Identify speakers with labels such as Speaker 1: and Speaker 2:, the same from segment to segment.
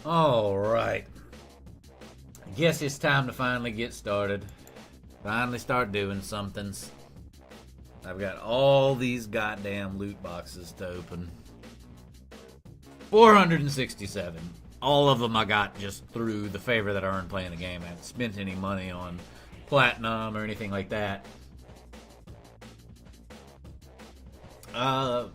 Speaker 1: Alright. I guess it's time to finally get started. Finally start doing somethings. I've got all these goddamn loot boxes to open. 467. All of them I got just through the favor that I earned playing the game. I haven't spent any money on platinum or anything like that. I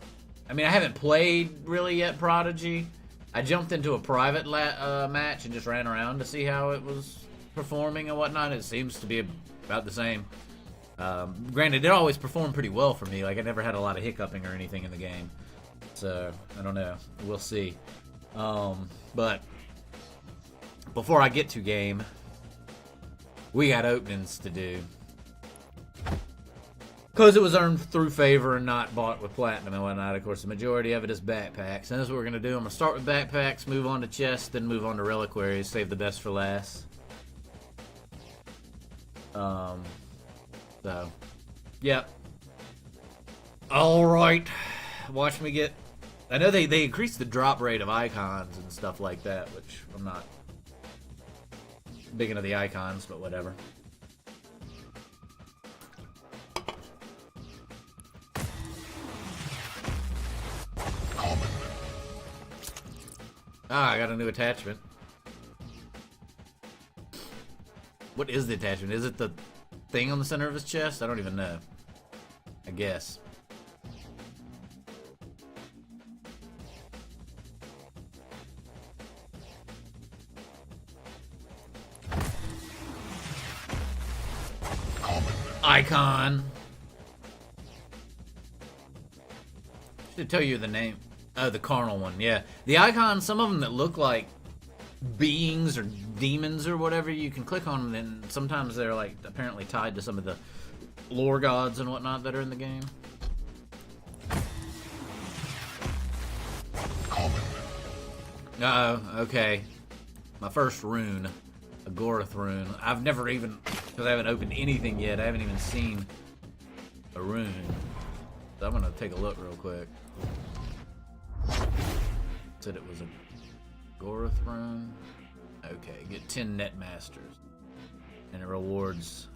Speaker 1: mean, I haven't played really yet Prodigy. I jumped into a private match and just ran around to see how it was performing and whatnot. It seems to be about the same. Granted, it always performed pretty well for me. Like, I never had a lot of hiccuping or anything in the game. So, I don't know. We'll see. But before I get to game, we got openings to do. Because it was earned through favor and not bought with platinum and whatnot. Of course, the majority of it is backpacks. And that's what we're going to do. I'm going to start with backpacks, move on to chests, then move on to reliquaries. Save the best for last. So, yep. Alright. Watch me get... I know they increased the drop rate of icons and stuff like that, which I'm not big into the icons, but whatever. Ah, I got a new attachment. What is the attachment? Is it the thing on the center of his chest? I don't even know. I guess. Icon. Should tell you the name. Oh, the carnal one, yeah. The icons, some of them that look like beings or demons or whatever, you can click on them, and sometimes they're like apparently tied to some of the lore gods and whatnot that are in the game. Uh-oh, okay. My first rune. A Gorath rune. I've never even, because I haven't opened anything yet, I haven't even seen a rune. So I'm gonna take a look real quick. Said it was a Gorath rune. Okay, get 10 net masters. And it rewards...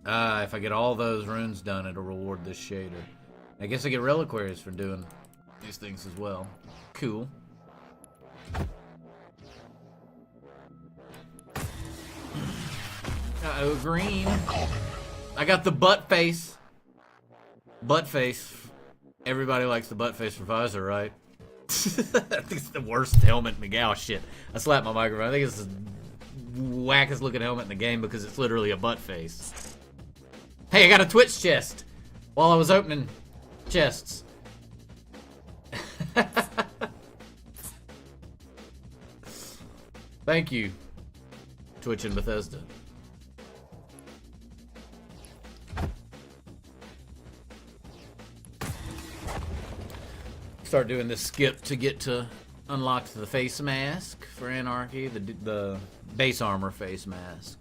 Speaker 1: if I get all those runes done, it'll reward this shader. I guess I get reliquaries for doing these things as well. Cool. Uh-oh, green. I got the butt face. Butt face. Everybody likes the butt face for Visor, right? I think it's the worst helmet in the game. Oh, shit. I slapped my microphone. I think it's the wackest looking helmet in the game because it's literally a butt face. Hey, I got a Twitch chest while I was opening chests. Thank you, Twitch and Bethesda. Start doing this skip to get to unlock the face mask for Anarchy, the base armor face mask.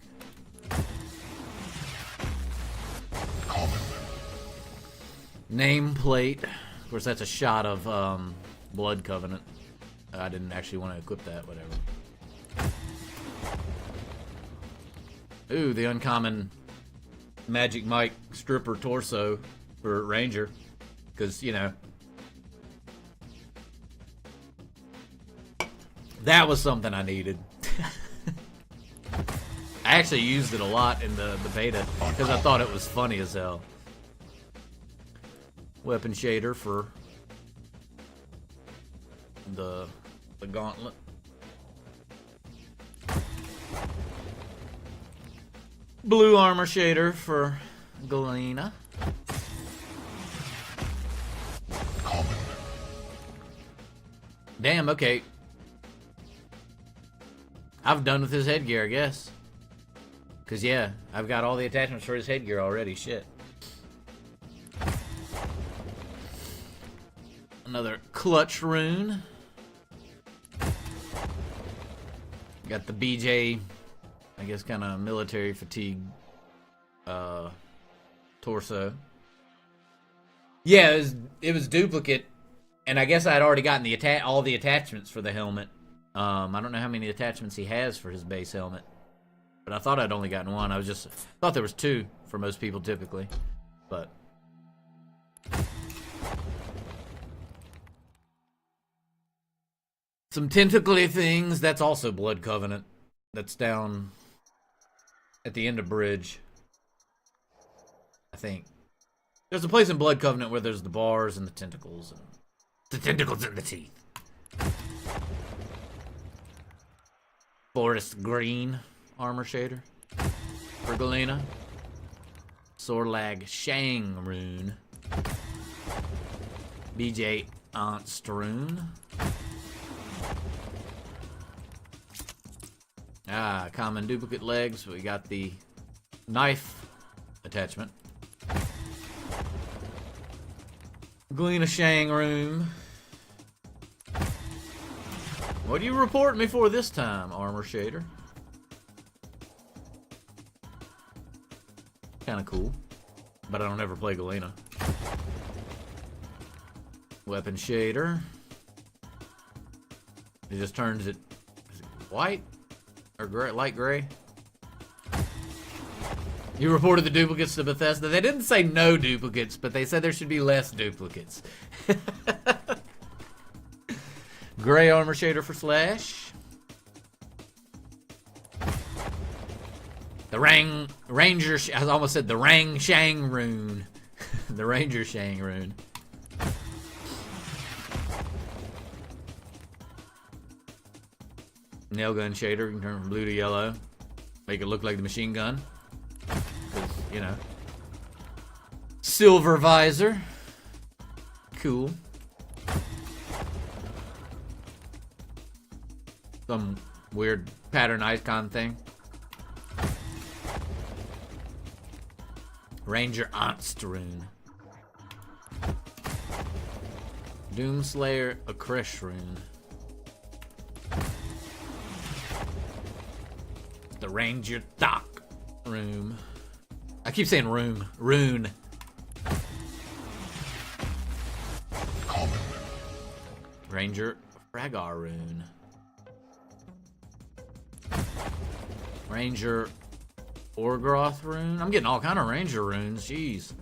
Speaker 1: Nameplate. Of course, that's a shot of Blood Covenant. I didn't actually want to equip that, whatever. Ooh, the uncommon Magic Mike stripper torso for Ranger. Because, you know, that was something I needed. I actually used it a lot in the beta because I thought it was funny as hell. Weapon shader for the gauntlet. Blue armor shader for Galena. Damn, okay. I've done with his headgear, I guess. Because, yeah, I've got all the attachments for his headgear already. Shit. Another clutch rune. Got the BJ, I guess, kind of military fatigue torso. Yeah, it was duplicate, and I guess I had already gotten all the attachments for the helmet I don't know how many attachments he has for his base helmet, but I thought I'd only gotten one. I thought there was 2 for most people typically, but some tentacly things. That's also Blood Covenant. That's down at the end of bridge, I think. There's a place in Blood Covenant where there's the bars and the tentacles and the teeth. Forest Green armor shader for Galena. Sorlag Shang rune. BJ Ernst rune. Common duplicate legs. We got the knife attachment. Galena Shang rune. What do you report me for this time, armor shader? Kinda cool. But I don't ever play Galena. Weapon shader. It just turns it, is it white? Or gray, light gray? You reported the duplicates to Bethesda. They didn't say no duplicates, but they said there should be less duplicates. Gray armor shader for Slash. The Ranger, I almost said the Rang Shang rune. The Ranger Shang rune. Nail gun shader, you can turn from blue to yellow. Make it look like the machine gun. Because, you know. Silver visor. Cool. Some weird pattern icon thing. Ranger Ernst rune. Doomslayer Akresh rune. The Ranger Dock room. I keep saying room. Rune. Common. Ranger Fragar rune. Ranger Orgroth rune. I'm getting all kind of Ranger runes. Jeez.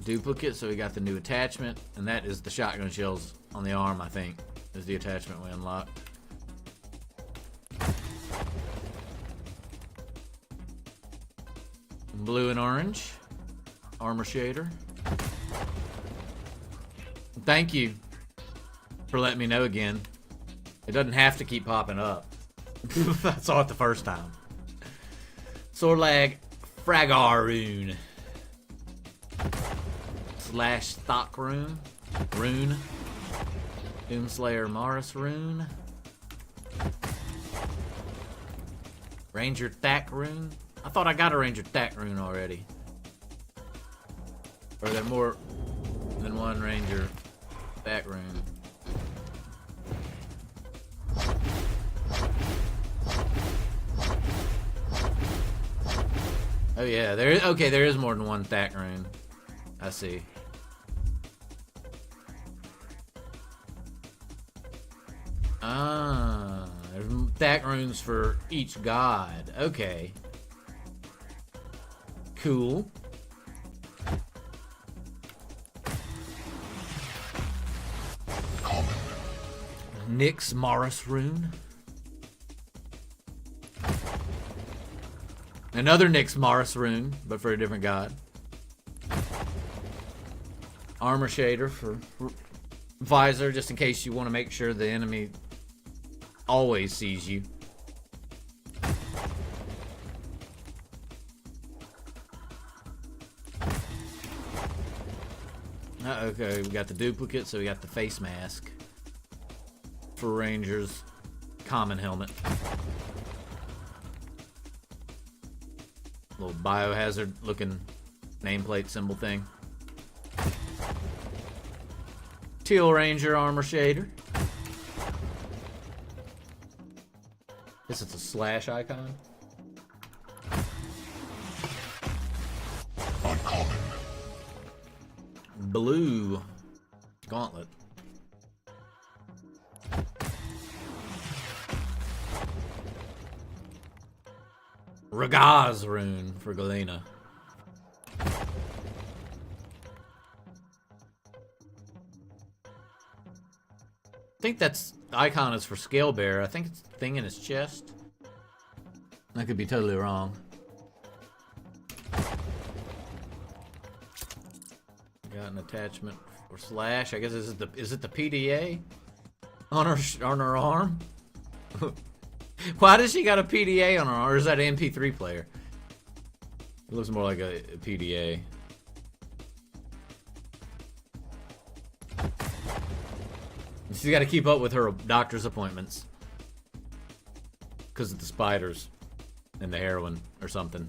Speaker 1: Duplicate, so we got the new attachment, and that is the shotgun shells on the arm, I think, is the attachment we unlocked. Blue and orange. Armor shader. Thank you for letting me know again. It doesn't have to keep popping up. I saw it the first time. Sorlag Fragar rune. Slash Stock rune. Doomslayer Morris rune. Ranger Thack rune. I thought I got a Ranger Thack rune already. Or are there more than one Ranger Thack rune? Oh yeah, there is, okay, there is more than one Thack rune. I see. Ah, there's Thack runes for each god. Okay. Cool. Common. Nyx Morris rune. Another Nyx Morris rune, but for a different god. Armor shader for visor, just in case you want to make sure the enemy always sees you. Okay, we got the duplicate, so we got the face mask for Ranger's common helmet. Little biohazard looking nameplate symbol thing. Teal Ranger armor shader. Guess it's a slash icon. Uncommon. Blue gauntlet. Ragaz rune for Galena. I think that's icon is for Scale Bearer. I think it's the thing in his chest. I could be totally wrong. Got an attachment for Slash. I guess is it the PDA on her arm? Why does she got a PDA on her arm? Or is that an MP3 player? It looks more like a PDA. She's got to keep up with her doctor's appointments because of the spiders and the heroin or something.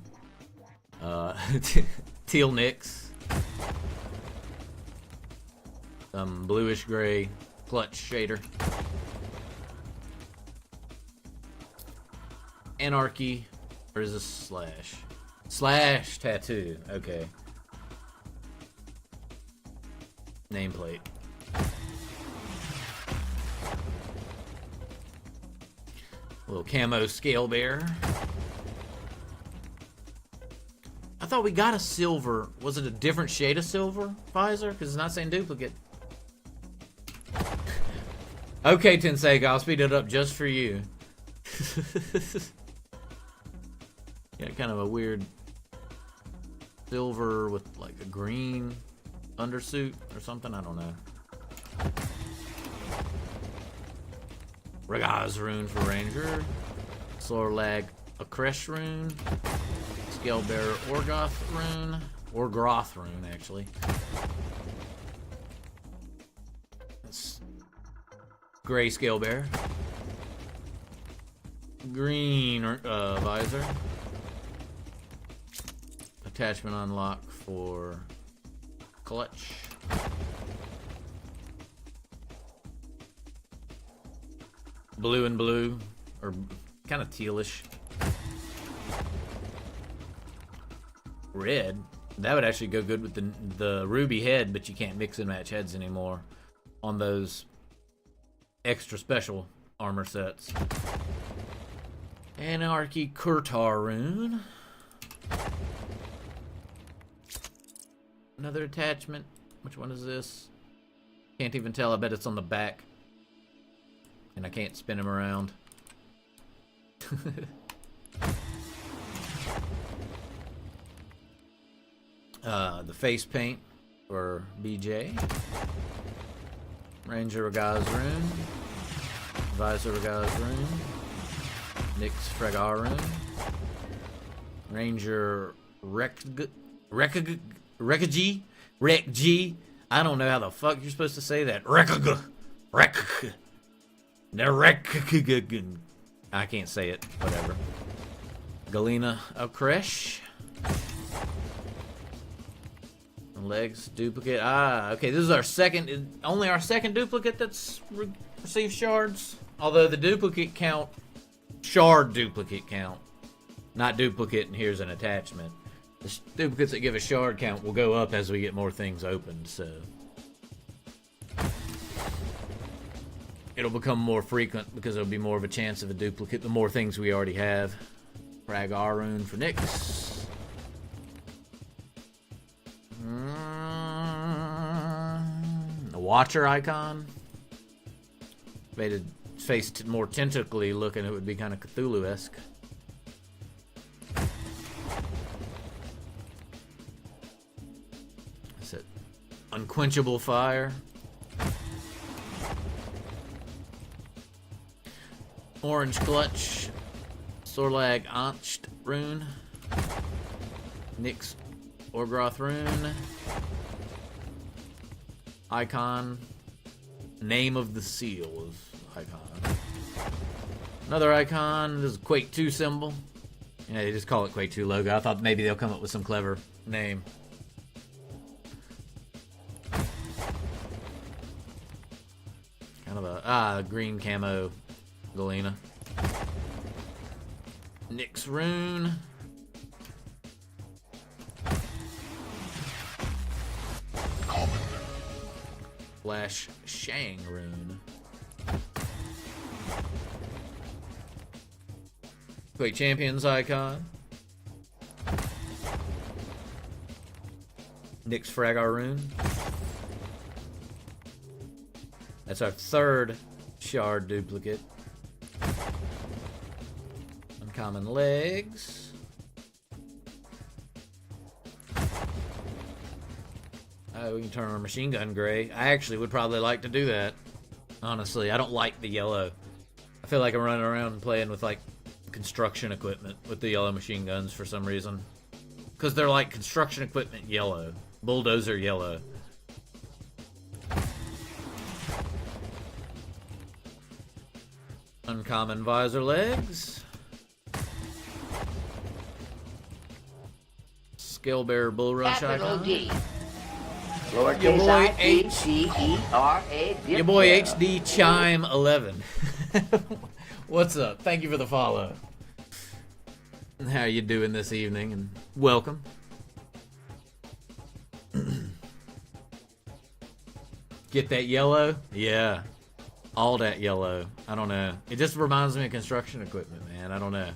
Speaker 1: Teal Nicks. Some bluish gray clutch shader. Anarchy. Or is this Slash? Slash tattoo. Okay. Nameplate. Little camo Scale Bearer. I thought we got a silver. Was it a different shade of silver visor? Because it's not saying duplicate. Okay, Tensei, I'll speed it up just for you. Yeah, kind of a weird silver with like a green undersuit or something. I don't know. Ragaz rune for Ranger. Sorlag a Kresh rune. Scale Bearer Orgoth rune. Orgroth rune, actually. That's gray Scale Bearer. Green visor. Attachment unlock for Clutch. Blue and blue, or kind of tealish. Red. That would actually go good with the ruby head, but you can't mix and match heads anymore on those extra special armor sets. Anarchy Kurtar rune. Another attachment. Which one is this? Can't even tell. I bet it's on the back. And I can't spin him around. The face paint for BJ. Ranger Ragaz rune. Visor Ragaz rune. Nyx Fragar rune. Ranger Rekg. I don't know how the fuck you're supposed to say that. I can't say it. Whatever. Galena of Kresh. Legs duplicate. Okay. This is our second. Only our second duplicate that's received shards. Although the duplicate count, shard duplicate count, not duplicate. And here's an attachment. The duplicates that give a shard count will go up as we get more things opened, so it'll become more frequent because there'll be more of a chance of a duplicate the more things we already have. Frag Arun for Nyx. The Watcher icon. Made it face more tentacly looking, it would be kind of Cthulhu-esque. Unquenchable Fire. Orange Clutch. Sorlag Ancht rune. Nyx Orgroth rune. Icon. Name of the Seal is icon. Another icon. This is Quake 2 symbol. Yeah, they just call it Quake 2 logo. I thought maybe they'll come up with some clever name. Kind of a green camo Galena. Nyx rune.
Speaker 2: Common.
Speaker 1: Flash Shang rune. Quake Champions icon. Nyx Fragaroon. That's our third shard duplicate. Uncommon legs. Oh, we can turn our machine gun gray. I actually would probably like to do that. Honestly, I don't like the yellow. I feel like I'm running around and playing with like construction equipment with the yellow machine guns for some reason. Because they're like construction equipment yellow. Bulldozer yellow. Uncommon visor legs. Scale Bearer Bull Rush
Speaker 3: Capital
Speaker 1: icon.
Speaker 3: D.
Speaker 1: Your
Speaker 3: Lowercase
Speaker 1: boy
Speaker 3: I, P, C, E, R, A, dip
Speaker 1: Your boy
Speaker 3: bearer.
Speaker 1: HD Chime 11. What's up? Thank you for the follow. How you doing this evening? And welcome. Get that yellow? Yeah. All that yellow. I don't know. It just reminds me of construction equipment, man. I don't know.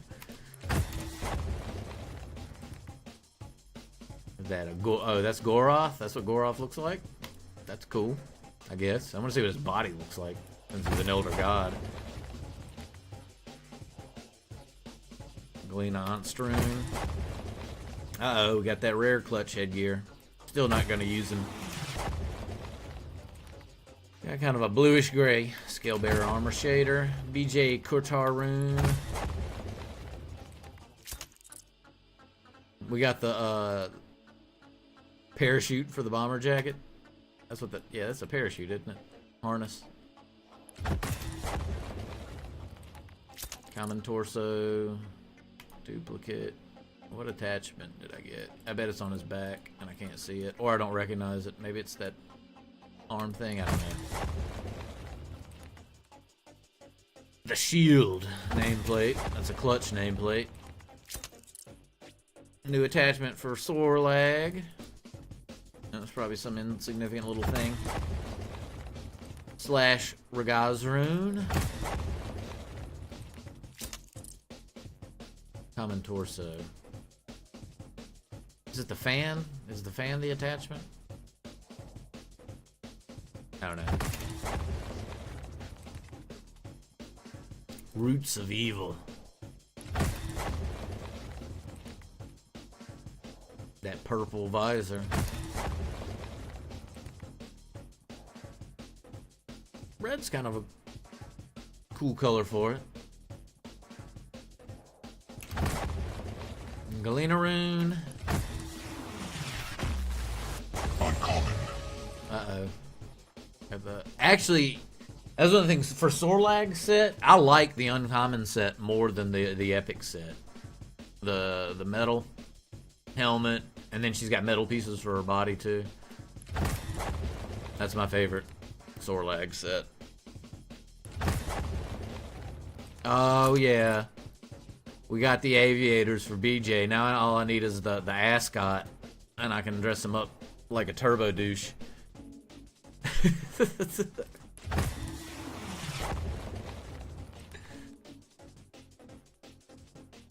Speaker 1: Is that a oh, that's Goroth? That's what Goroth looks like? That's cool, I guess. I want to see what his body looks like, since he's an elder god. Galena Onstrune. Uh-oh, we got that rare clutch headgear. Still not going to use him. Got kind of a bluish gray Scale Bearer armor shader. BJ Kurtaroon. We got the parachute for the bomber jacket. That's what yeah, that's a parachute, isn't it? Harness. Common torso. Duplicate. What attachment did I get? I bet it's on his back and I can't see it. Or I don't recognize it. Maybe it's that arm thing. I don't know. The shield nameplate. That's a clutch nameplate. New attachment for Sorlag. That was probably some insignificant little thing. Slash Regazrune. Common torso. Is it the fan? Is the fan the attachment? I don't know. Roots of Evil. That purple visor. Red's kind of a cool color for it. Galena-roon.
Speaker 2: Uncommon.
Speaker 1: Uh-oh. Actually, that's one of the things for Sorlag set. I like the uncommon set more than the epic set. The metal helmet, and then she's got metal pieces for her body too. That's my favorite Sorlag set. Oh yeah, we got the aviators for BJ. Now all I need is the ascot, and I can dress him up like a turbo douche.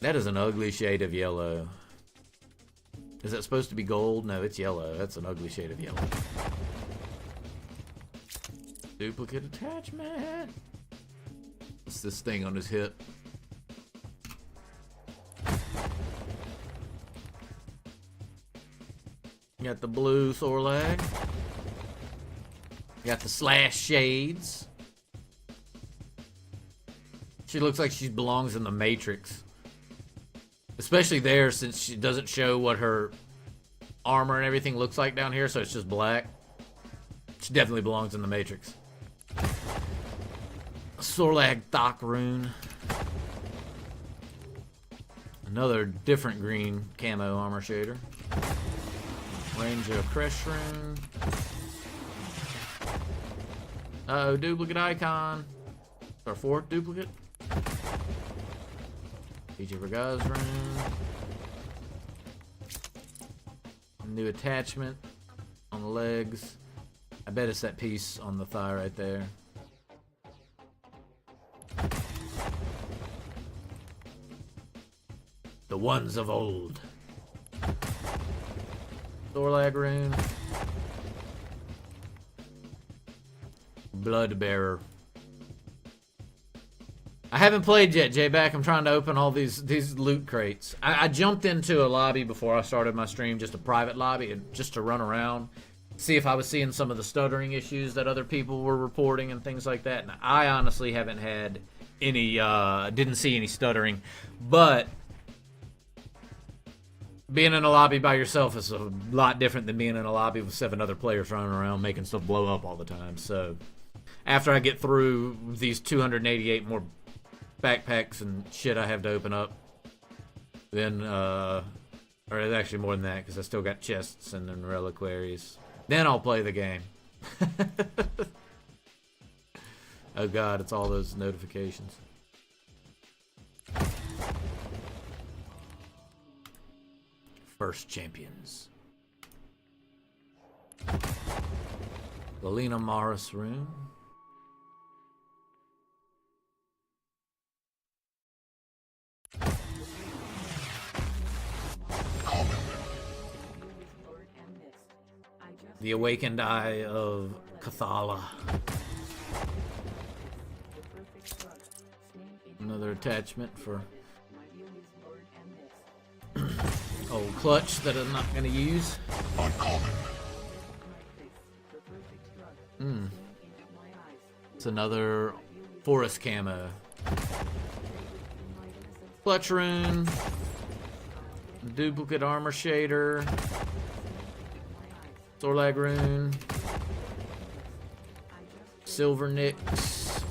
Speaker 1: That is an ugly shade of yellow. Is that supposed to be gold? No, it's yellow. That's an ugly shade of yellow. Duplicate attachment. What's this thing on his hip? Got the blue Sorlag. Got the slash shades. She looks like she belongs in the Matrix. Especially there, since she doesn't show what her armor and everything looks like down here, so it's just black. She definitely belongs in the Matrix. Sorlag Thok-rune. Another different green camo armor shader. Ranger Creshroon. Uh-oh, duplicate icon. Our fourth duplicate. BJ Regazrune. New attachment on the legs. I bet it's that piece on the thigh right there. The ones of old. Thorlag rune. Bloodbearer. I haven't played yet, J-Back. I'm trying to open all these loot crates. I jumped into a lobby before I started my stream, just a private lobby, just to run around, see if I was seeing some of the stuttering issues that other people were reporting and things like that. And I honestly haven't had any, didn't see any stuttering. But being in a lobby by yourself is a lot different than being in a lobby with 7 other players running around making stuff blow up all the time. So after I get through these 288 more backpacks and shit I have to open up, then or it's actually more than that because I still got chests and then reliquaries, then I'll play the game. Oh god, it's all those notifications. First champions. Galena Morris rune. The Awakened Eye of Cathala. Another attachment for old clutch that I'm not going to use.
Speaker 2: Uncommon.
Speaker 1: It's another forest camo. Clutch rune. Duplicate armor shader. Thorlag rune. Silver Nyx.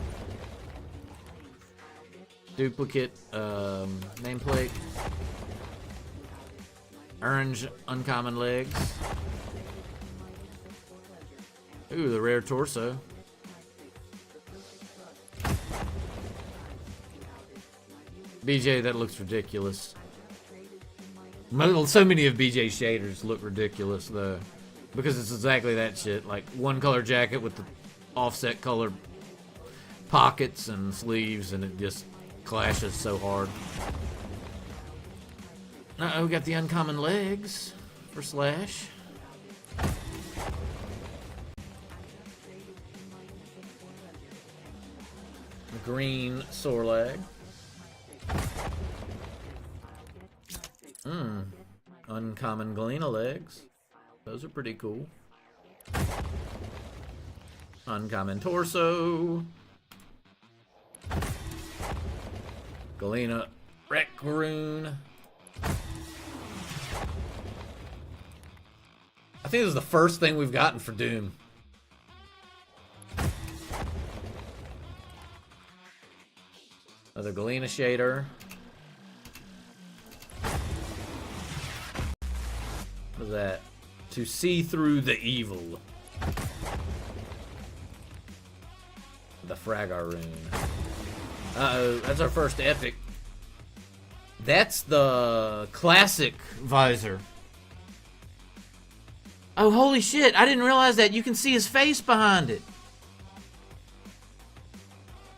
Speaker 1: Duplicate nameplate. Orange uncommon legs. Ooh, the rare torso. BJ, that looks ridiculous. So many of BJ's shaders look ridiculous though, because it's exactly that shit. Like one color jacket with the offset color pockets and sleeves, and it just clashes so hard. We got the uncommon legs for Slash. The green Sorlag. Uncommon Galena legs. Those are pretty cool. Uncommon torso. Galena Wreck rune. I think this is the first thing we've gotten for Doom. Another Galena shader. What is that? To see through the evil. The Fragar rune. Uh-oh, that's our first epic. That's the classic visor. Oh, holy shit, I didn't realize that. You can see his face behind it.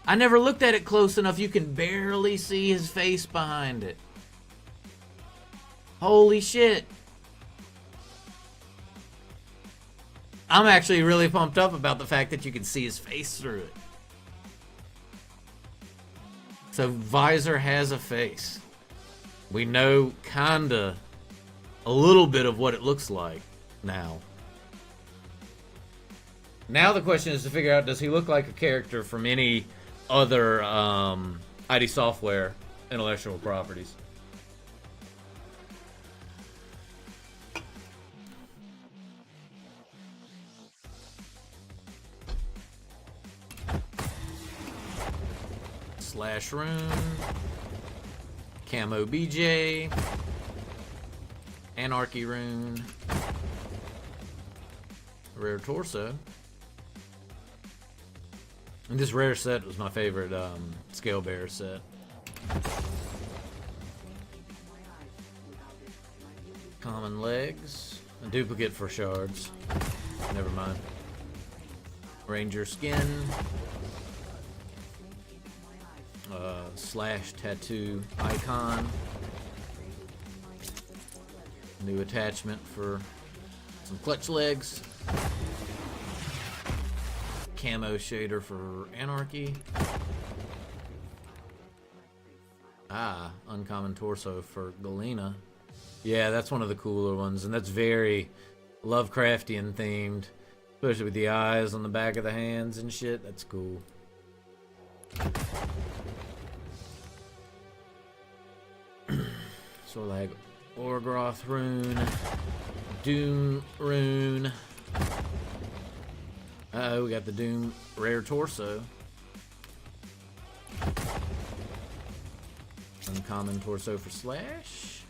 Speaker 1: I never looked at it close enough. You can barely see his face behind it. Holy shit. I'm actually really pumped up about the fact that you can see his face through it. So Visor has a face. We know kinda a little bit of what it looks like now. Now the question is to figure out, does he look like a character from any other ID Software intellectual properties? Slash rune, Camo BJ, Anarchy rune, rare torso. And this rare set was my favorite scale bearer set. Common legs, a duplicate for shards. Never mind. Ranger skin. Slash tattoo icon. New attachment for Some clutch legs. Camo shader for Anarchy. Ah, uncommon torso for Galena. Yeah, that's one of the cooler ones, and that's very Lovecraftian themed, especially with the eyes on the back of the hands and shit. That's cool. So like Orgroth rune, Doom rune. Uh-oh, we got the Doom rare torso. Uncommon torso for Slash.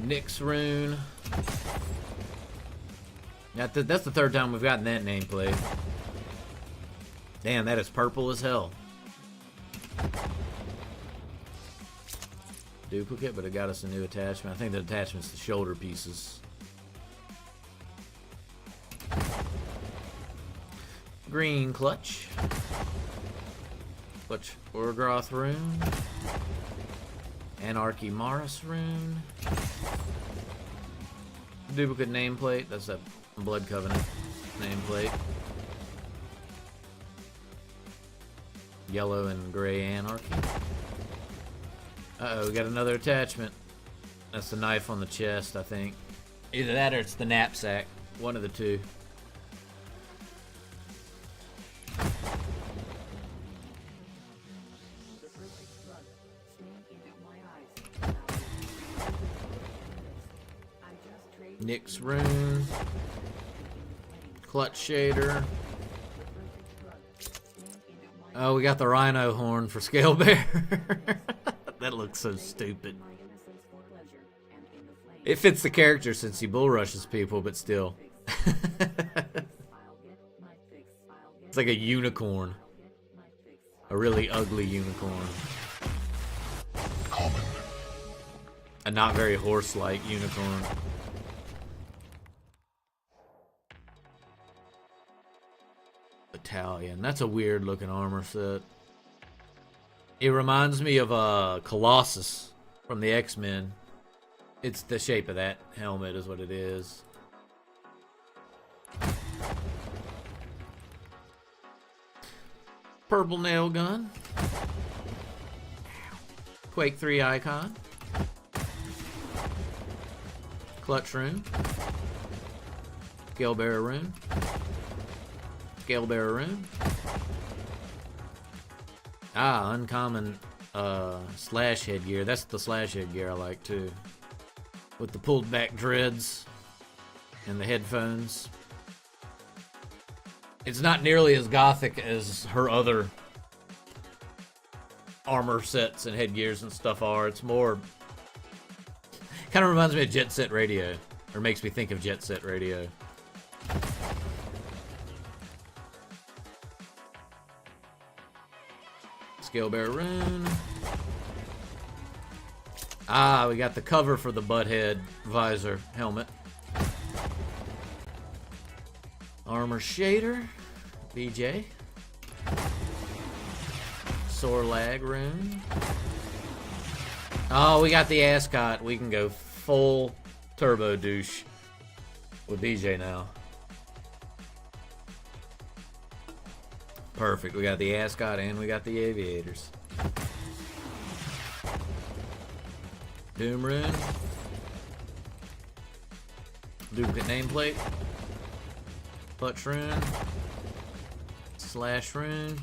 Speaker 1: Nyx rune. That's the third time we've gotten that nameplate. Damn, that is purple as hell. Duplicate, but it got us a new attachment. I think the attachment's the shoulder pieces. Green clutch. Clutch Orgroth rune. Anarchy Maris rune. Duplicate nameplate. That's that Blood Covenant nameplate. Yellow and gray Anarchy. Uh-oh, we got another attachment. That's the knife on the chest, I think. Either that or it's the knapsack. One of the two. Nyx rune. Clutch shader. Oh, we got the rhino horn for Scale Bear. That looks so stupid. It fits the character since he bull rushes people, but still. It's like a unicorn. A really ugly unicorn.
Speaker 2: Common.
Speaker 1: A not very horse-like unicorn. Italian. That's a weird looking armor set. It reminds me of Colossus from the X-Men. It's the shape of that helmet is what it is. Purple nail gun. Quake 3 icon. Clutch rune. Scale Bearer rune. Scale Bearer rune. Ah, uncommon Slash headgear. That's the Slash headgear I like too. With the pulled back dreads and the headphones. It's not nearly as gothic as her other armor sets and headgears and stuff are. It's more... kind of reminds me of Jet Set Radio. Or makes me think of Jet Set Radio. Scale Bear rune. Ah, we got the cover for the Butthead visor helmet. Armor shader. BJ. Sorlag rune. Oh, we got the ascot. We can go full turbo douche with BJ now. Perfect. We got the ascot and we got the aviators. Doom rune. Duplicate nameplate. Clutch rune. Slash rune.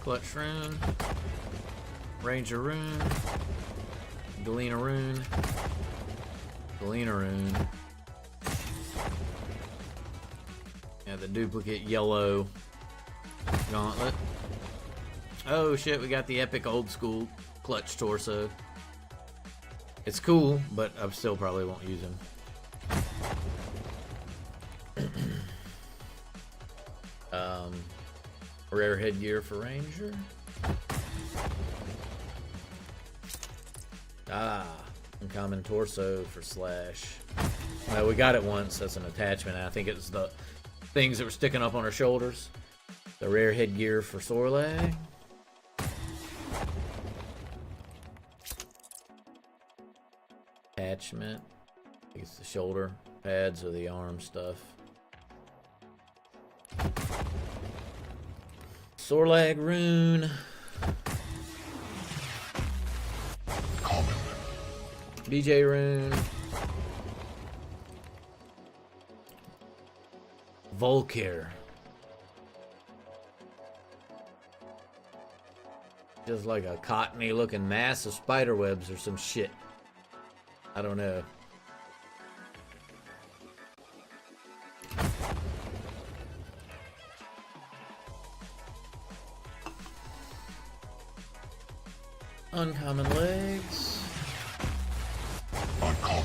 Speaker 1: Clutch rune. Ranger rune. Galena rune. Galena rune. Yeah, the duplicate yellow gauntlet. Oh shit, we got the epic old school clutch torso. It's cool, but I still probably won't use him. Rare headgear for Ranger. Ah, uncommon torso for Slash. Well, we got it once as an attachment. I think it's the things that were sticking up on her shoulders. The rare headgear for Sorlag. attachment. I think it's the shoulder pads or the arm stuff. Sorlag rune.
Speaker 2: Common.
Speaker 1: BJ rune. Volkir. Just like a cottony looking mass of spider webs or some shit. I don't know. Uncommon legs.
Speaker 2: Uncommon.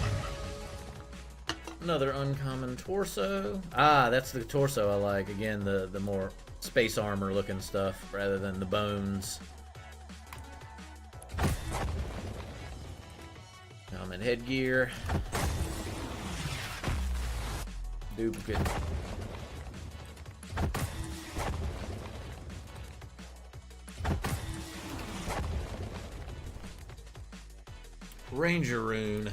Speaker 1: Another uncommon torso. Ah, that's the torso I like. Again, the more space armor looking stuff rather than the bones. Common headgear. Duplicate. Ranger rune.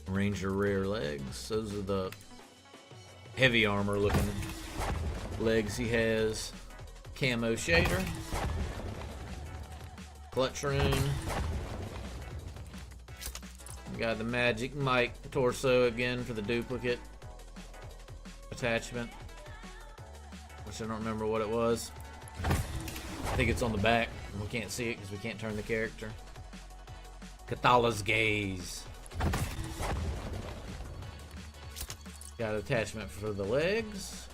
Speaker 1: Ranger rear legs. Those are the heavy armor looking legs he has. Camo shader. Clutch rune. We got the Magic Mike torso again for the duplicate attachment. Which I don't remember what it was. I think it's on the back. We can't see it because we can't turn the character. Cathala's Gaze. Got attachment for the legs.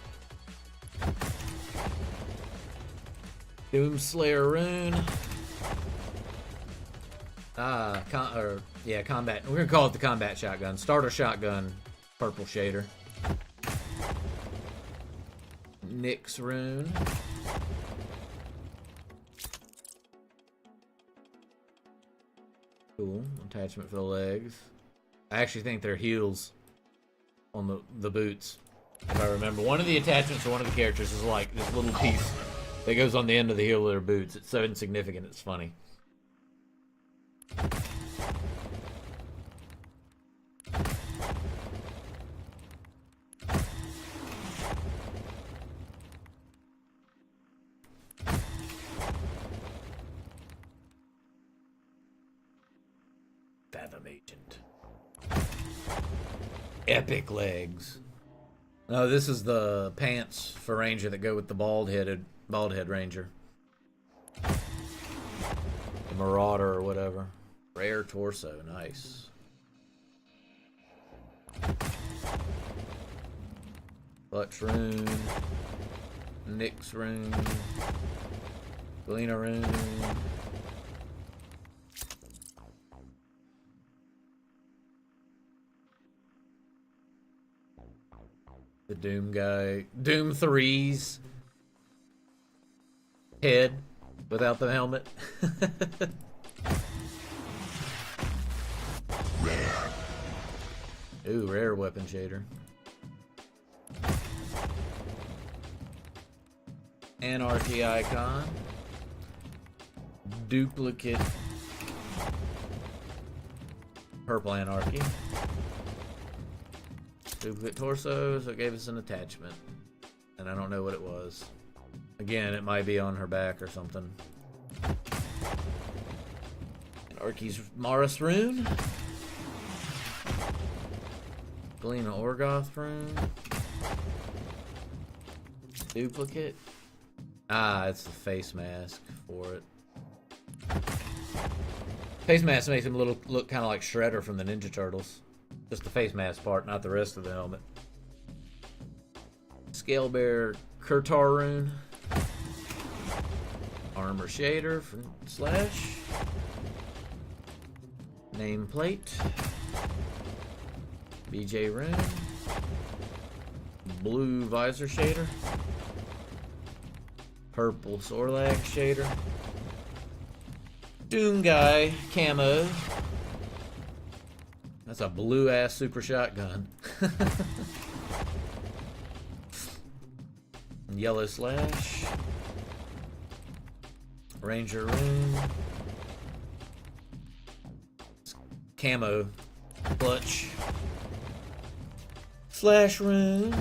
Speaker 1: Doomslayer rune. Combat. We're gonna call it the combat shotgun. Starter shotgun, purple shader. Nyx rune. Cool. Attachment for the legs. I actually think they're heels on the boots. If I remember, one of the attachments for one of the characters is like this little piece that goes on the end of the heel of their boots. It's so insignificant, it's funny. Fathom Agent. Epic legs. No, this is the pants for Ranger that go with the bald head Ranger. The Marauder or whatever. Rare torso, nice. Clutch rune. Nyx rune. Galena rune. The Doom guy. Doom 3's head without the helmet.
Speaker 2: Rare.
Speaker 1: Ooh, rare weapon shader. Anarchy icon. Duplicate. Purple Anarchy. Duplicate torso, so it gave us an attachment. And I don't know what it was. Again, it might be on her back or something. Anarchy's Morris rune. Galena Orgoth rune. Duplicate. Ah, it's the face mask for it. Face mask makes him look kind of like Shredder from the Ninja Turtles. Just the face mask part, not the rest of the helmet. Scale Bear Kurtar rune. Armor shader from Slash. Nameplate. BJ rune. Blue visor shader. Purple Sorlag shader. Doom guy camo. That's a blue ass super shotgun. Yellow Slash. Ranger rune. camo clutch. Slash rune.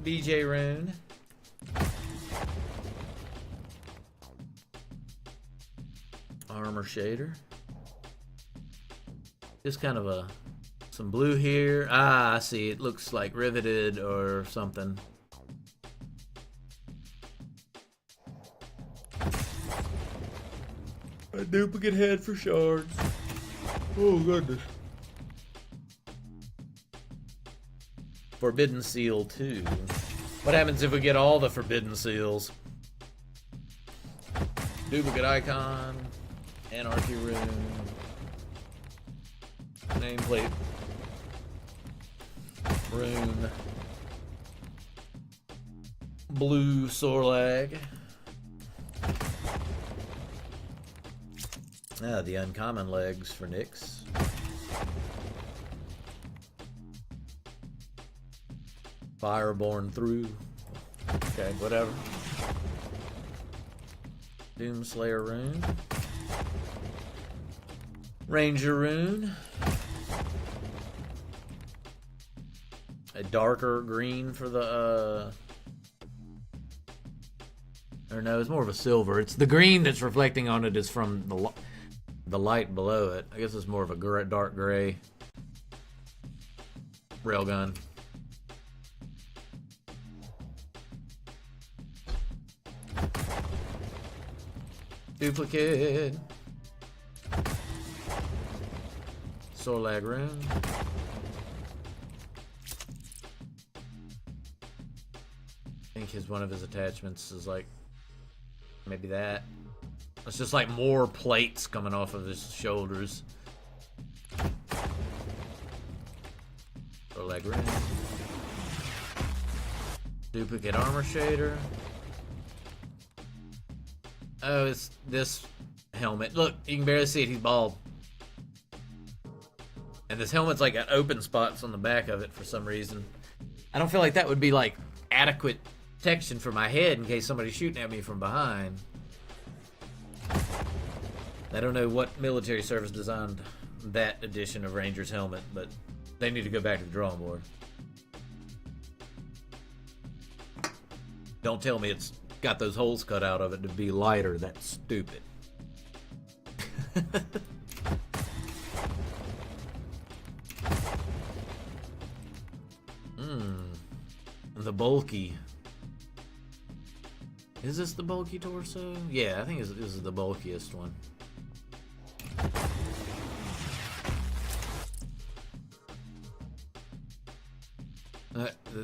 Speaker 1: BJ rune. Armor shader. Just kind of some blue here. Ah, I see. It looks like riveted or something. A duplicate head for shards. Oh, goodness. Forbidden seal, too. What happens if we get all the forbidden seals? Duplicate icon. Anarchy rune. Nameplate. Rune. Blue Sorlag. Ah, the uncommon legs for Nyx. Fireborn through. Okay, whatever. Doomslayer rune. Ranger rune. A darker green for the or no, it's more of a silver. It's the green that's reflecting on it is from the light below it. I guess it's more of a dark gray railgun. Duplicate. Sorlag rune. I think one of his attachments is like maybe that. It's just like more plates coming off of his shoulders. Sorlag rune. Duplicate armor shader. Oh, it's this helmet. Look, you can barely see it. He's bald. And this helmet's like got open spots on the back of it for some reason. I don't feel like that would be like adequate protection for my head in case somebody's shooting at me from behind. I don't know what military service designed that edition of Ranger's helmet, but they need to go back to the drawing board. Don't tell me it's got those holes cut out of it to be lighter. That's stupid. The bulky. Is this the bulky torso? Yeah, I think this is the bulkiest one.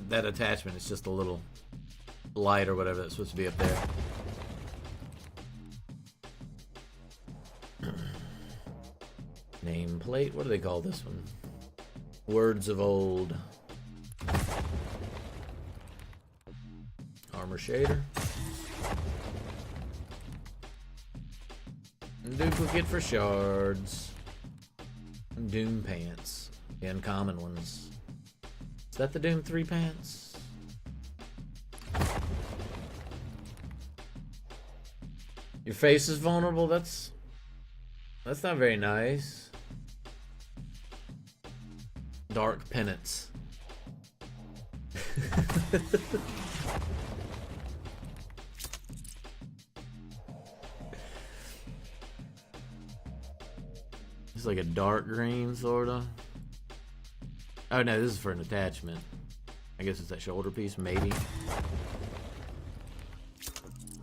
Speaker 1: That attachment is just a little light or whatever that's supposed to be up there. Nameplate. What do they call this one? Words of old. Armor shader. Duplicate for shards. Doom pants. The uncommon ones. Is that the Doom 3 pants? Your face is vulnerable? That's not very nice. Dark penance. It's like a dark green, sorta. Oh no, this is for an attachment. I guess it's that shoulder piece, maybe.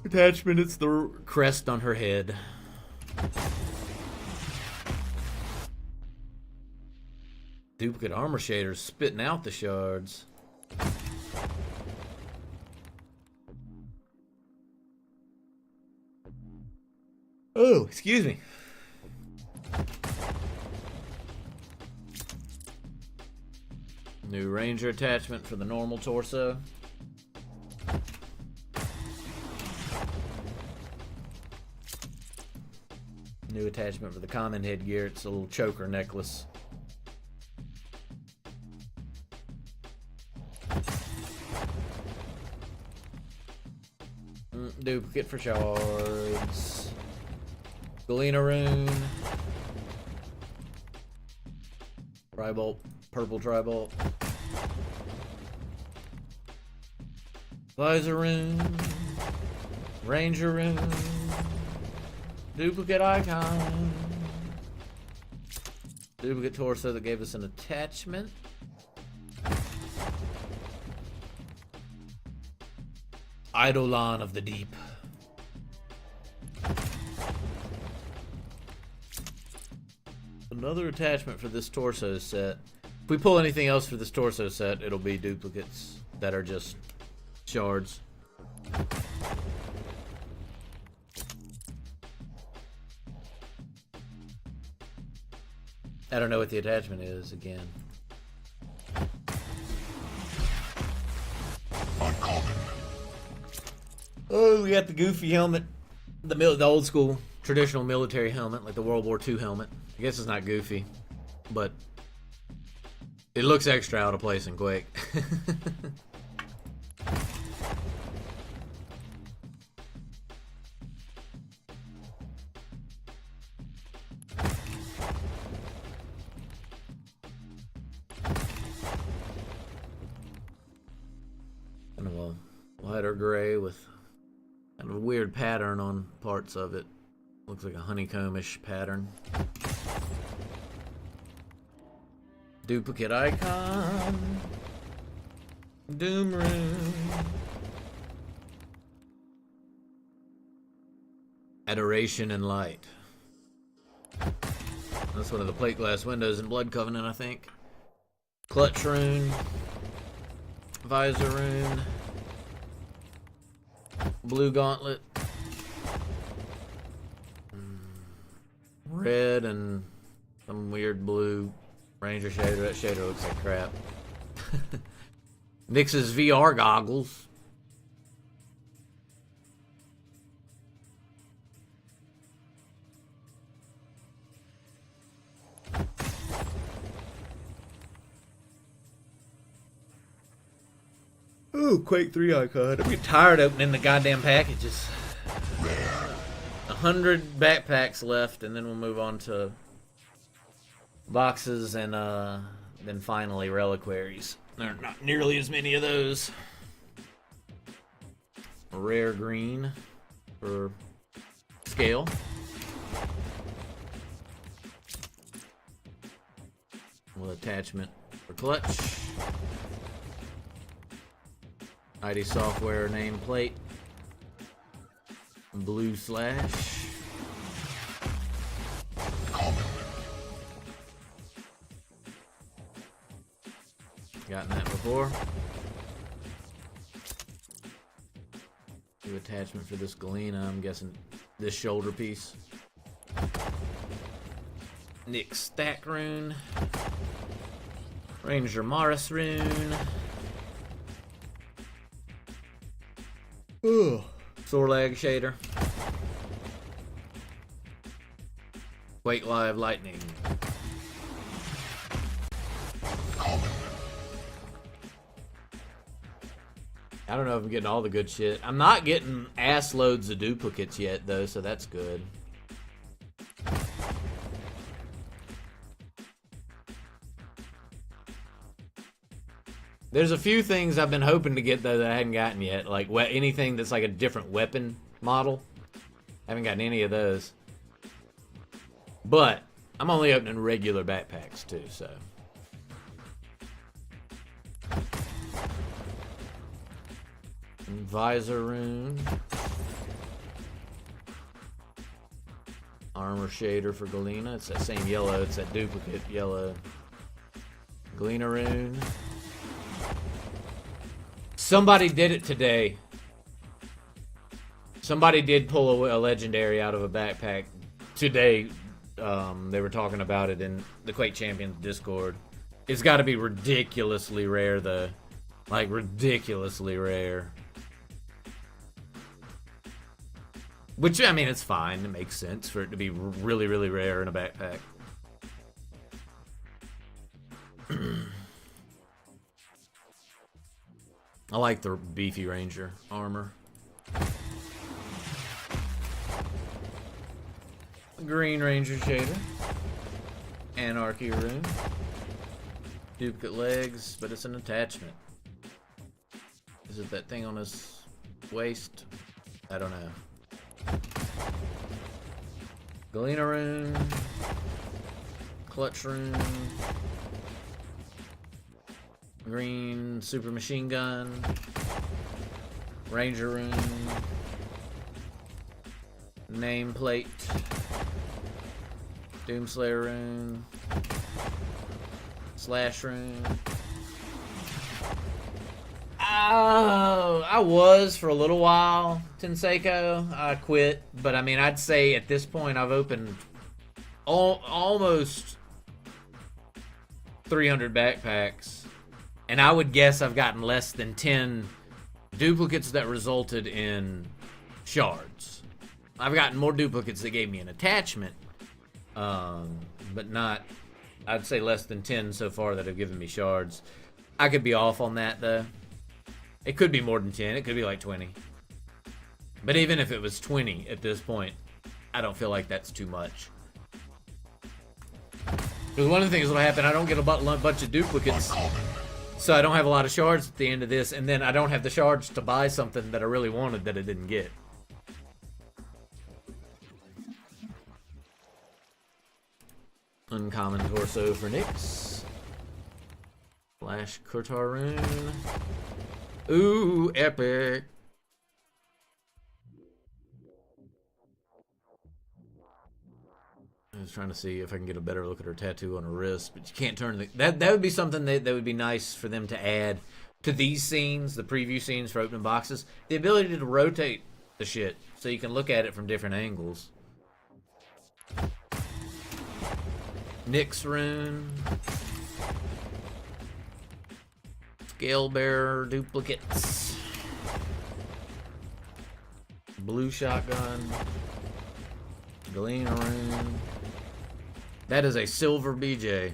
Speaker 1: Attachment, it's the crest on her head. Duplicate armor shaders spitting out the shards. Oh, excuse me. New Ranger attachment for the normal torso. New attachment for the common headgear. It's a little choker necklace. Duplicate for shards. Galena rune. Tribolt, purple Tribolt. Visor rune. Ranger rune. Duplicate icon. Duplicate torso that gave us an attachment. Eidolon of the Deep. Another attachment for this torso set. If we pull anything else for this torso set, it'll be duplicates that are just shards. I don't know what the attachment is again.
Speaker 2: Uncommon.
Speaker 1: Oh, we got the goofy helmet. The old school traditional military helmet, like the World War II helmet. I guess it's not goofy, but it looks extra out of place in Quake. Kind of a lighter gray with kind of a weird pattern on parts of it. Looks like a honeycomb-ish pattern. Duplicate icon. Doom rune. Adoration and light. That's one of the plate glass windows in Blood Covenant, I think. Clutch rune. Visor rune. Blue gauntlet. Red and some weird blue Ranger shader. That shader looks like crap. Nix's VR goggles. Ooh, Quake 3 icon. I'm getting tired opening the goddamn packages. 100 backpacks left, and then we'll move on to boxes and then finally reliquaries. There are not nearly as many of those. A rare green for scale. With attachment for clutch. ID software nameplate. Blue slash.
Speaker 2: Common.
Speaker 1: Gotten that before. New attachment for this Galena. I'm guessing this shoulder piece. Nick stack rune. Ranger Morris rune. Ooh. Sorlag shader. Quake Live Lightning.
Speaker 2: Common.
Speaker 1: I don't know if I'm getting all the good shit. I'm not getting ass loads of duplicates yet, though, so that's good. There's a few things I've been hoping to get, though, that I hadn't gotten yet. Like anything that's like a different weapon model. I haven't gotten any of those. But I'm only opening regular backpacks, too, so. Visor rune. Armor shader for Galena. It's that same yellow. It's that duplicate yellow. Galena rune. Somebody did it today. Somebody did pull a legendary out of a backpack today. They were talking about it in the Quake Champions Discord. It's got to be ridiculously rare, though. Like, ridiculously rare. Which, I mean, it's fine. It makes sense for it to be really, really rare in a backpack. I like the beefy Ranger armor. Green Ranger shader. Anarchy rune. Duplicate legs, but it's an attachment. Is it that thing on his waist? I don't know. Galena rune. Clutch rune. Green super machine gun. Ranger rune. Nameplate. Doomslayer rune. Slash rune. I was for a little while, Tenseiko. I quit, but I mean, I'd say at this point I've opened almost 300 backpacks, and I would guess I've gotten less than 10 duplicates that resulted in shards. I've gotten more duplicates that gave me an attachment, but not, I'd say less than 10 so far that have given me shards. I could be off on that though. It could be more than 10. It could be like 20. But even if it was 20 at this point, I don't feel like that's too much. Because one of the things that'll happen, I don't get a bunch of duplicates, so I don't have a lot of shards at the end of this, and then I don't have the shards to buy something that I really wanted that I didn't get. Uncommon torso for Nyx. Flash Kurtar rune. Ooh, epic. I was trying to see if I can get a better look at her tattoo on her wrist, but you can't turn the... That would be something that would be nice for them to add to these scenes, the preview scenes for opening boxes. The ability to rotate the shit so you can look at it from different angles. Nyx rune. Scale bearer duplicates. Blue shotgun. Galena rune. That is a silver BJ.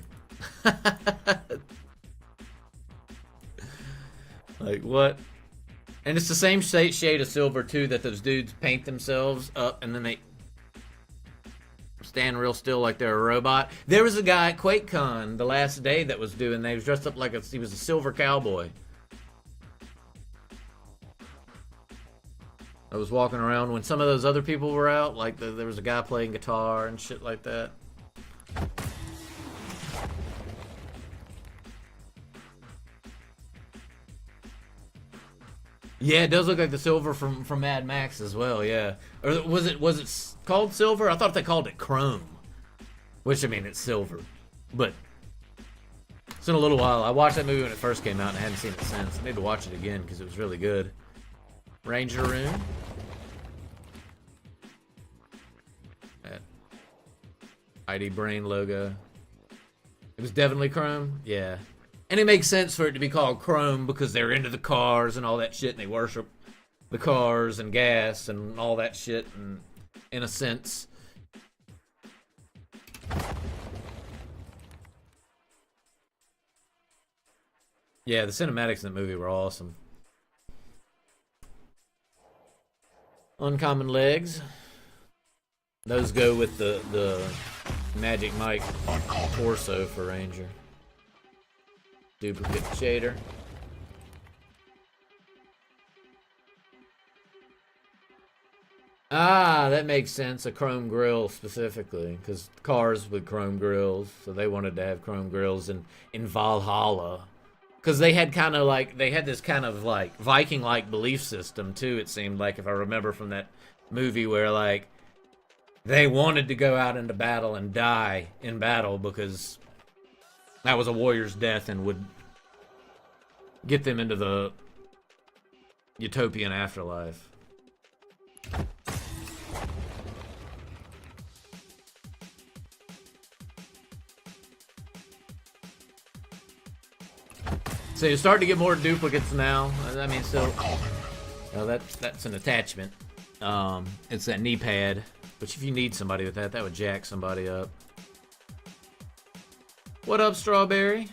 Speaker 1: Like what? And it's the same shade of silver too that those dudes paint themselves up and then they stand real still like they're a robot. There was a guy at QuakeCon the last day that was doing that. He was dressed up like he was a silver cowboy. I was walking around when some of those other people were out, like there was a guy playing guitar and shit like that. Yeah, it does look like the silver from Mad Max as well, yeah. Or was it called silver? I thought they called it chrome. Which, I mean, it's silver. But it's been a little while. I watched that movie when it first came out and I hadn't seen it since. I need to watch it again because it was really good. Ranger rune. That ID Brain logo. It was definitely chrome? Yeah. And it makes sense for it to be called chrome because they're into the cars and all that shit and they worship the cars and gas and all that shit, and in a sense. Yeah, the cinematics in the movie were awesome. Uncommon legs. Those go with the Magic Mike torso for Ranger. Duplicate shader. Ah, that makes sense. A chrome grill specifically, because cars with chrome grills, so they wanted to have chrome grills in Valhalla. Because they had this kind of like Viking-like belief system too, it seemed like, if I remember from that movie, where like they wanted to go out into battle and die in battle because that was a warrior's death and would get them into the utopian afterlife. So you're starting to get more duplicates now. I mean, still, well, that's an attachment. It's that knee pad, which if you need somebody with that would jack somebody up. What up, Strawberry?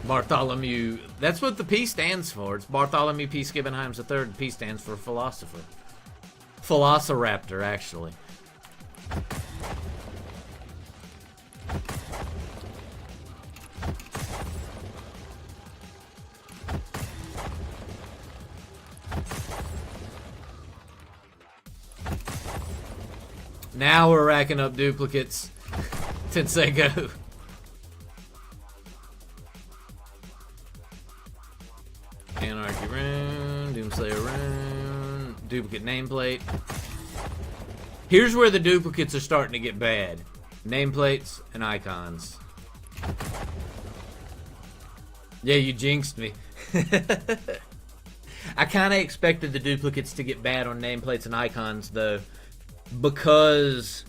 Speaker 1: Bartholomew. That's what the P stands for. It's Bartholomew P. Skibbenheim's III. The P stands for philosopher. Velociraptor, actually. Now we're racking up duplicates. Tensei Go. Anarchy rune, Doomslayer rune, duplicate nameplate. Here's where the duplicates are starting to get bad. Nameplates and icons. Yeah, you jinxed me. I kind of expected the duplicates to get bad on nameplates and icons, though, because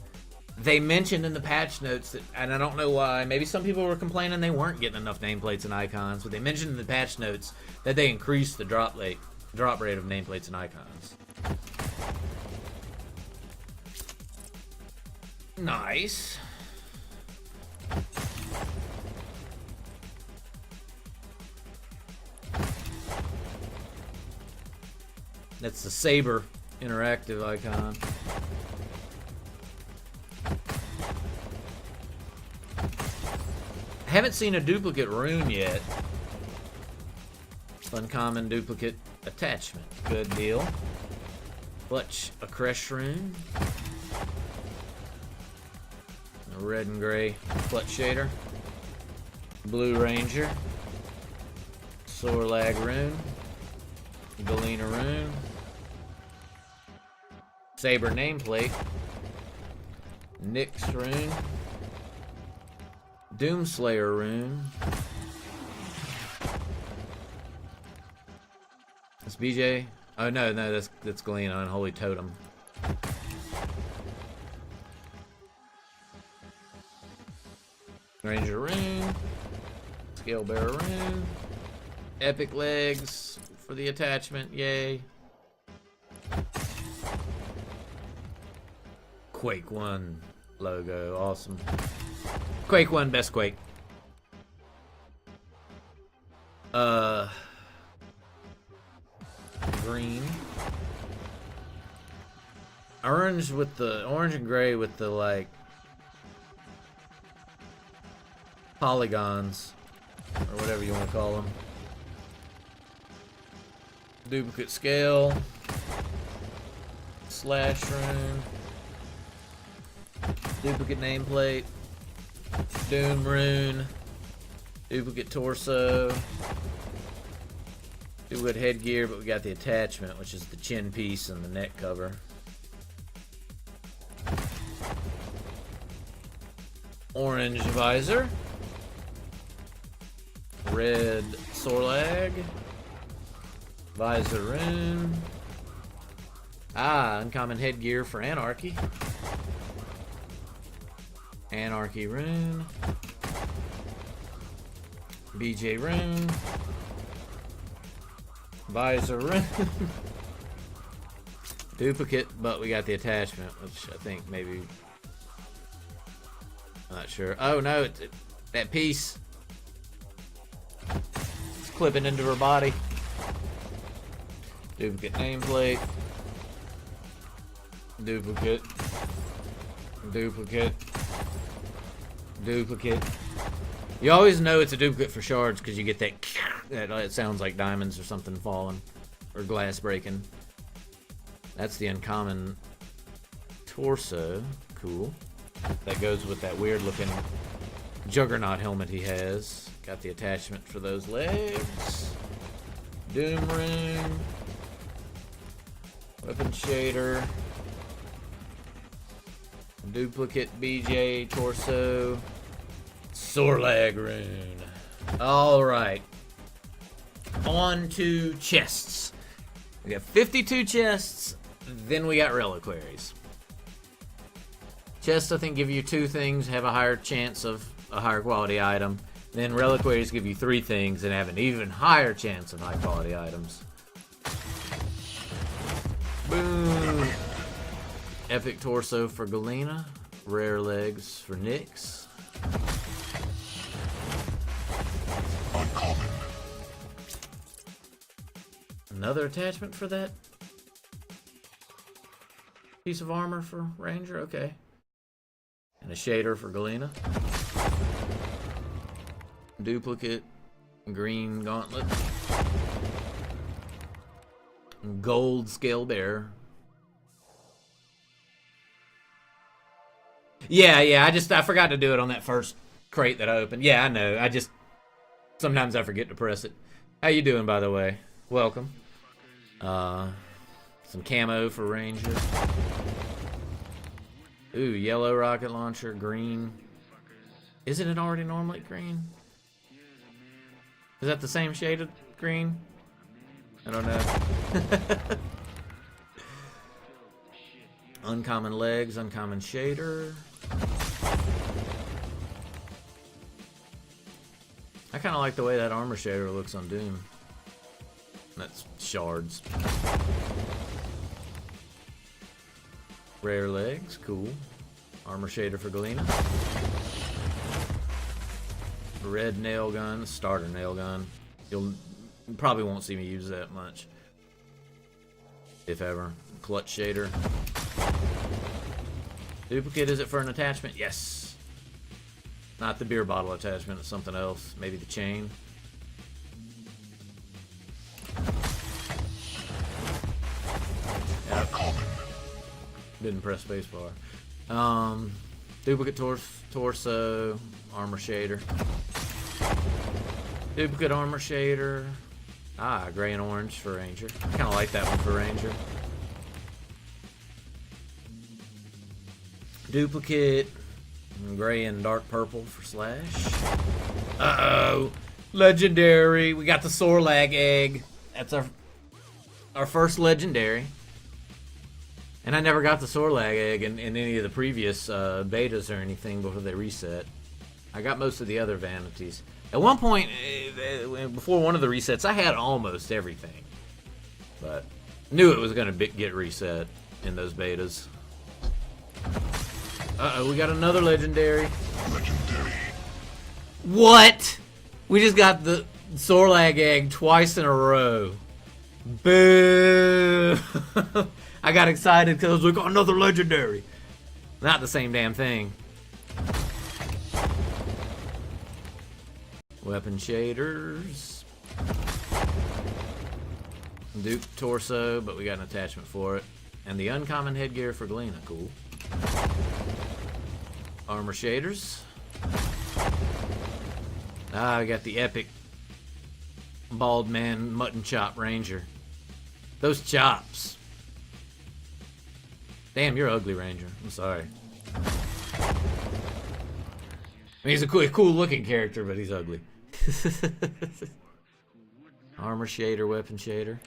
Speaker 1: they mentioned in the patch notes that, and I don't know why, maybe some people were complaining they weren't getting enough nameplates and icons, but they mentioned in the patch notes that they increased the drop rate of nameplates and icons. Nice. That's the Saber interactive icon. I haven't seen a duplicate rune yet. Uncommon duplicate attachment. Good deal. Clutch a Crush rune. A red and gray clutch shader. Blue Ranger. Sorlag rune. Galena rune. Saber nameplate. Nyx rune. Doomslayer rune. That's BJ. Oh no, that's Galena. Unholy Totem. Ranger rune. Scale Bearer rune. Epic legs for the attachment. Yay. Quake 1 logo. Awesome. Quake 1, best Quake. Green. Orange with the orange and gray with the like polygons or whatever you want to call them. Duplicate scale. Slash rune. Duplicate nameplate. Doom rune. Duplicate torso. Duplicate headgear, but we got the attachment, which is the chin piece and the neck cover. Orange visor. Red Sorlag. Visor rune. Uncommon headgear for Anarchy. Anarchy rune. BJ rune. Visor rune. Duplicate, but we got the attachment, which I think maybe... I'm not sure. Oh no, that piece. It's clipping into her body. Duplicate nameplate. Duplicate. Duplicate. Duplicate. You always know it's a duplicate for shards because you get that it sounds like diamonds or something falling or glass breaking. That's the uncommon torso. Cool. That goes with that weird looking juggernaut helmet he has. Got the attachment for those legs. Doom rune. Weapon shader. Duplicate BJ torso. Sorlag rune. Alright. On to chests. We got 52 chests, then we got reliquaries. Chests, I think, give you 2 things, have a higher chance of a higher quality item. Then reliquaries give you 3 things and have an even higher chance of high quality items. Boom! Epic torso for Galena. Rare legs for Nyx.
Speaker 2: Uncommon.
Speaker 1: Another attachment for that piece of armor for Ranger? Okay. And a shader for Galena. Duplicate green gauntlet. Gold scale bearer. Yeah. I forgot to do it on that first crate that I opened. Yeah, I know. Sometimes I forget to press it. How you doing, by the way? Welcome. Some camo for Ranger. Ooh, yellow rocket launcher, green. Isn't it already normally green? Is that the same shade of green? I don't know. Uncommon legs, uncommon shader. I kind of like the way that armor shader looks on Doom. That's shards. Rare legs, cool. Armor shader for Galena. Red nail gun, starter nail gun. You probably won't see me use that much, if ever. Clutch shader. Duplicate, is it for an attachment? Yes. Not the beer bottle attachment, it's something else. Maybe the chain. Yep. Didn't press spacebar. Duplicate torso, armor shader. Duplicate armor shader. Ah, gray and orange for Ranger. Kind of like that one for Ranger. Duplicate gray and dark purple for Slash. Uh-oh. Legendary. We got the Sorlag egg. That's our first legendary. And I never got the Sorlag egg in any of the previous betas or anything before they reset. I got most of the other vanities. At one point, before one of the resets, I had almost everything. But knew it was going to get reset in those betas. Uh-oh, we got another legendary.
Speaker 2: Legendary.
Speaker 1: What? We just got the Sorlag egg twice in a row. Boo! I got excited because I was like, oh, another legendary. Not the same damn thing. Weapon shaders. Duke torso, but we got an attachment for it. And the uncommon headgear for Galena, cool. Armor shaders. Ah, we got the epic bald man mutton chop Ranger. Those chops. Damn, you're ugly, Ranger. I'm sorry. I mean, he's a cool looking character, but he's ugly. Armor shader, weapon shader.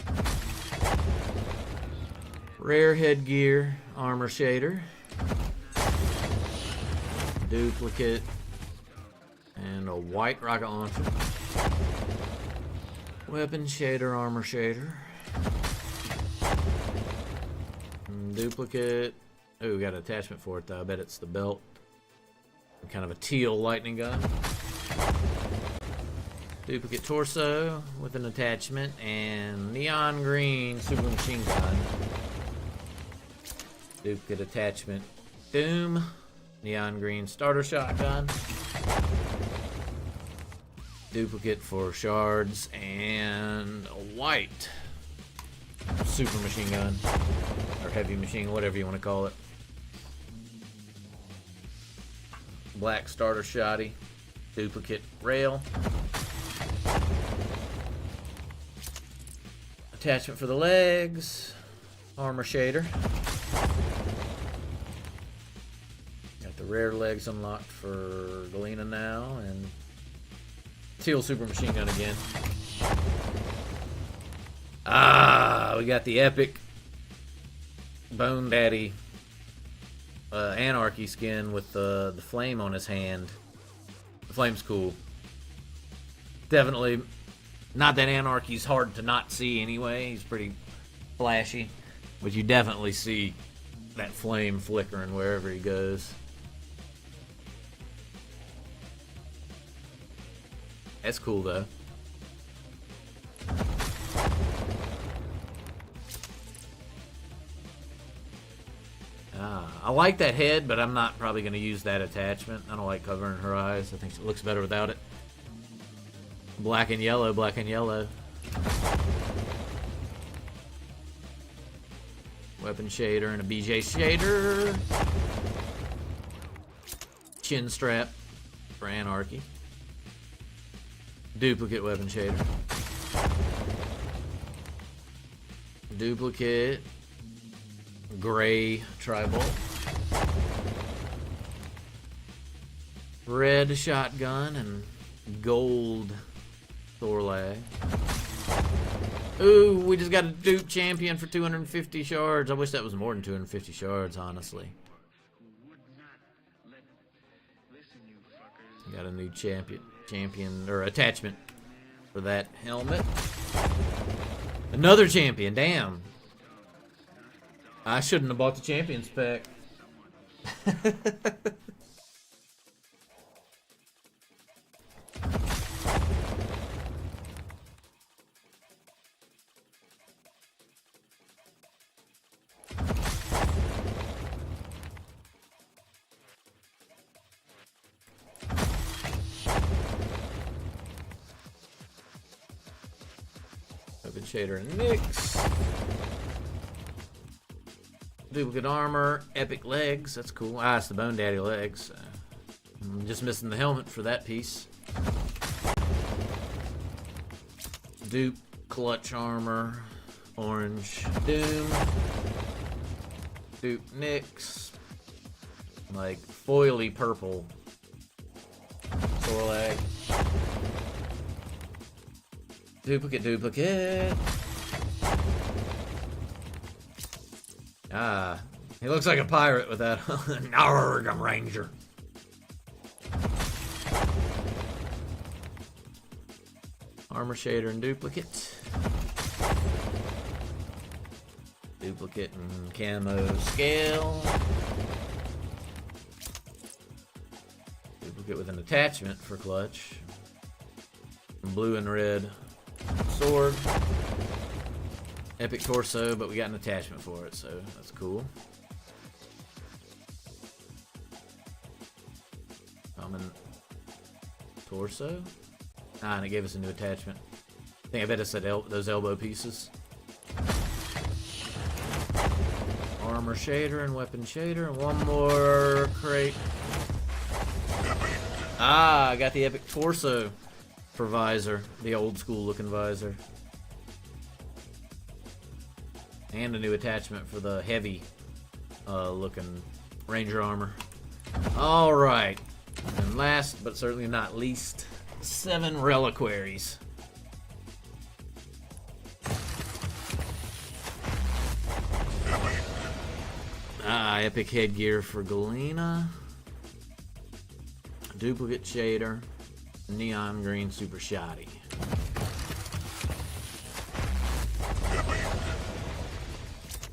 Speaker 1: Rare headgear, armor shader. Duplicate. And a white rocket launcher. Weapon shader, armor shader. Duplicate. Oh, we got an attachment for it though. I bet it's the belt. Kind of a teal lightning gun. Duplicate torso with an attachment and neon green super machine gun. Duplicate attachment. Doom. Neon green starter shotgun. Duplicate for shards and a white super machine gun. Or heavy machine, whatever you want to call it. Black starter shotty. Duplicate rail. Attachment for the legs. Armor shader. Got the rare legs unlocked for Galena now. And teal super machine gun again. Ah, we got the epic Bone Daddy Anarchy skin with the flame on his hand. The flame's cool. Definitely not that Anarchy's hard to not see anyway. He's pretty flashy. But you definitely see that flame flickering wherever he goes. That's cool though. I like that head, but I'm not probably going to use that attachment. I don't like covering her eyes. I think it looks better without it. Black and yellow, black and yellow. Weapon shader and a BJ shader. chin strap for Anarchy. Duplicate weapon shader. Duplicate gray tribal. Red shotgun and gold Thorlag. Ooh, we just got a dupe champion for 250 shards. I wish that was more than 250 shards, honestly. Got a new champion or attachment for that helmet. Another champion, damn. I shouldn't have bought the champions pack. Weapon shader and mix. Duplicate armor, epic legs. That's cool. Ah, it's the Bone Daddy legs. I'm just missing the helmet for that piece. Dupe clutch armor, orange Doom. Dupe Nyx. Like foily purple Thorlag. Duplicate. Ah, he looks like a pirate with that. Narg, I'm Ranger. Armor shader and duplicate. Duplicate and camo scale. Duplicate with an attachment for clutch. Blue and red sword. Epic torso, but we got an attachment for it, so that's cool. Common torso. Ah, and it gave us a new attachment. I bet it's those elbow pieces. Armor shader and weapon shader, and one more crate. Ah, I got the epic torso for visor, the old school looking visor. And a new attachment for the heavy looking Ranger armor. Alright. And last but certainly not least, 7 reliquaries. Epic headgear for Galena. Duplicate shader. Neon green super shoddy.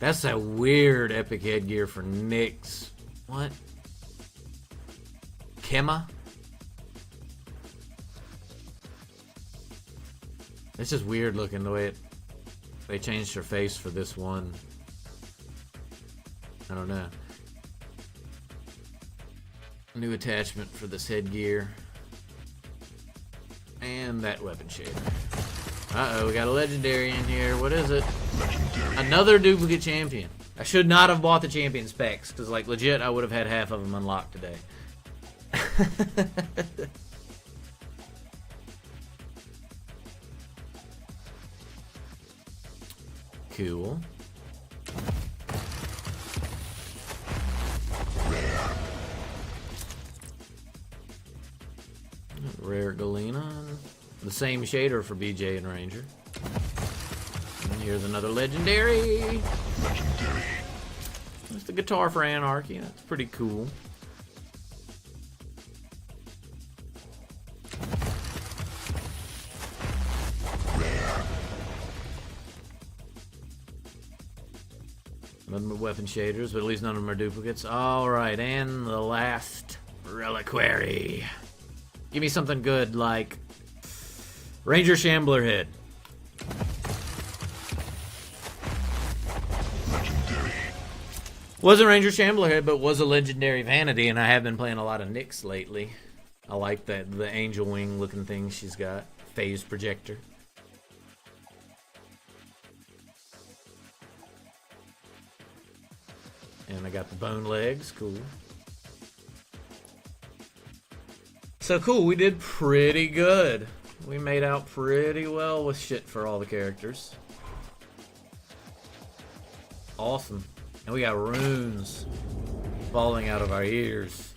Speaker 1: That's a weird epic headgear for Nyx. What? Kema? It's just weird looking the way they changed her face for this one. I don't know. New attachment for this headgear. And that weapon shader. Uh-oh, we got a legendary in here. What is it? Another duplicate champion. I should not have bought the champions packs, because, like, legit, I would have had half of them unlocked today. Cool. Rare Galena. The same shader for BJ and Ranger. And here's another legendary. That's the guitar for Anarchy. That's pretty cool. None of them are weapon shaders, but at least none of them are duplicates. Alright, and the last reliquary. Give me something good like Ranger Shambler Head.
Speaker 2: Legendary.
Speaker 1: Wasn't Ranger Shambler Head, but was a legendary vanity, and I have been playing a lot of Nyx lately. I like the angel wing looking thing she's got. Phase projector. And I got the bone legs, cool. So cool, we did pretty good. We made out pretty well with shit for all the characters. Awesome. And we got runes falling out of our ears.